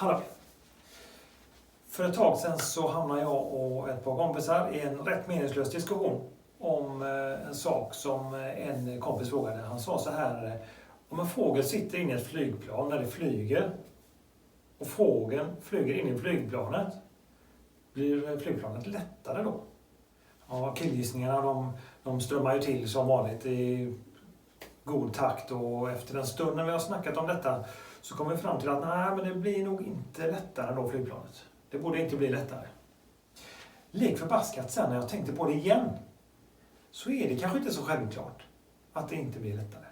Hallå! För ett tag sedan så hamnade jag och ett par kompisar i en rätt meningslös diskussion om en sak som en kompis frågade. Han sa så här: om en fågel sitter inne i ett flygplan när det flyger och fågeln flyger in i flygplanet, blir flygplanet lättare då? Ja, killgissningarna de strömmar ju till som vanligt i god takt, och efter en stund när vi har snackat om detta så kommer vi fram till att nej, men det blir nog inte lättare då, flygplanet. Det borde inte bli lättare. Lek förbaskat sen när jag tänkte på det igen, så är det kanske inte så självklart att det inte blir lättare.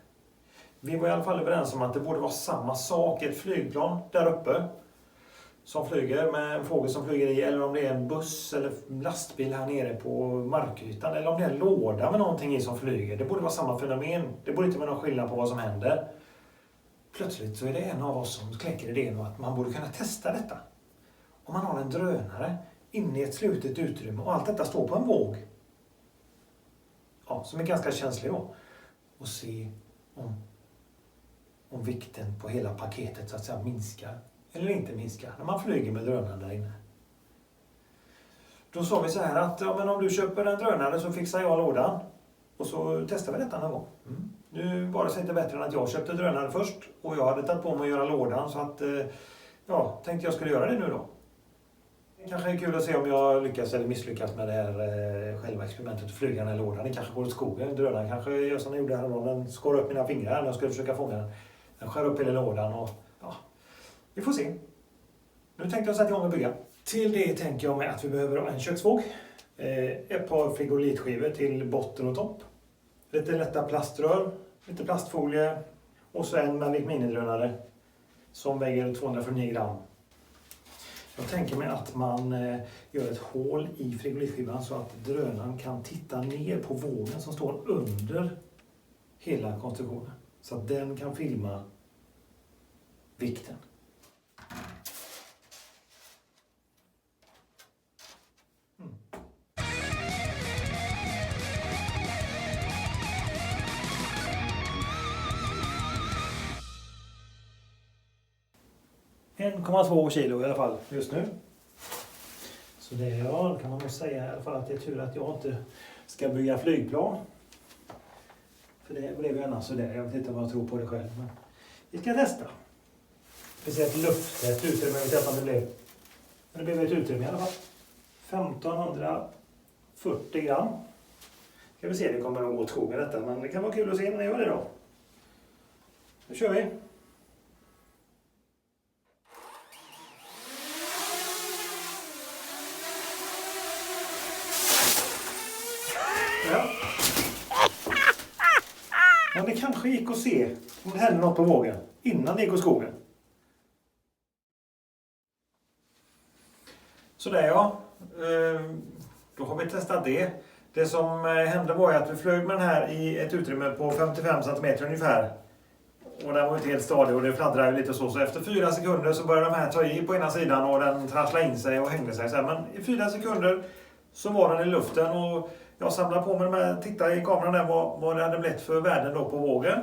Vi var i alla fall överens om att det borde vara samma sak i ett flygplan där uppe som flyger med en fågel som flyger i, eller om det är en buss eller lastbil här nere på markytan, eller om det är en låda med någonting i som flyger. Det borde vara samma fenomen. Det borde inte vara någon skillnad på vad som händer. Plötsligt så är det en av oss som kläcker idén att man borde kunna testa detta. Om man har en drönare inne i ett slutet utrymme och allt detta står på en våg, ja, som är ganska känslig då, och se om vikten på hela paketet så att säga minskar eller inte minskar när man flyger med drönaren där inne. Då sa vi så här att ja, men om du köper en drönare så fixar jag lådan och så testar vi detta någon gång. Nu var det inte bättre än att jag köpte drönare först och jag hade tagit på mig att göra lådan, så att ja, tänkte jag skulle göra det nu då. Det kanske är kul att se om jag lyckas eller misslyckas med det här själva experimentet att flyga den här lådan. Det kanske går i skogen. Drönaren kanske gör som den gjorde häromdagen. Den skar upp mina fingrar när jag skulle försöka fånga den. Den skär upp hela lådan och ja, vi får se. Nu tänkte jag sätta igång och bygga. Till det tänker jag mig att vi behöver en köksvåg. Ett par frigolitskivor till botten och topp. Lite lätta plaströr, lite plastfolie och så en Mavic Mini-drönare som väger 249 gram. Jag tänker mig att man gör ett hål i frigolitskivan så att drönaren kan titta ner på vågen som står under hela konstruktionen. Så att den kan filma vikten. Mm. 1,2 kilo i alla fall just nu. Så det kan man nog säga i alla fall att det är tur att jag inte ska bygga flygplan. För det blev ju annars sådär. Jag vet inte vad jag tror på det själv. Men vi ska testa. Speciellt luftet utrymme. Jag vet inte om det blev. Men det blev ett utrymme i alla fall. 1540 gram. Ska vi se, det kommer nog åt skogen detta. Men det kan vara kul att se när jag gör det då. Nu kör vi. Ja. Men det kanske gick att se om det hände något på vågen innan det gick åt skogen. Sådär ja. Då har vi testat det. Det som hände var att vi flög med den här i ett utrymme på 55 cm ungefär. Och den var inte helt stadig och det fladdrade lite så. Så efter 4 sekunder så började de här ta i på ena sidan och den trasslade in sig och hängde sig. Men i 4 sekunder så var den i luften och jag samlade på mig de här, tittade i kameran där vad det hade blivit för värden då på vågen.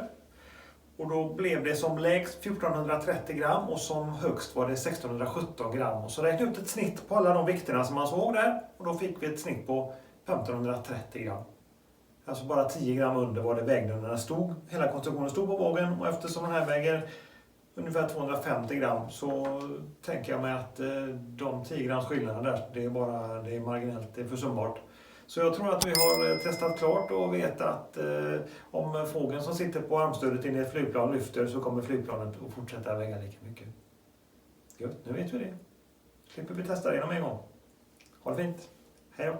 Och då blev det som lägst 1430 gram och som högst var det 1617 gram. Och så räknade ut ett snitt på alla de vikterna som man såg där. Och då fick vi ett snitt på 1530 gram. Alltså bara 10 gram under vad det vägde när den stod. Hela konstruktionen stod på vågen, och eftersom den här väger ungefär 250 gram så tänker jag mig att de 10 grams skillnaden där, det är marginellt, det är försumbart. Så jag tror att vi har testat klart och vet att om fågeln som sitter på armstödet in i ett flygplan lyfter så kommer flygplanet att fortsätta väga lika mycket. Gött, nu vet vi det. Slipper vi testa det en gång. Ha det fint. Hej då.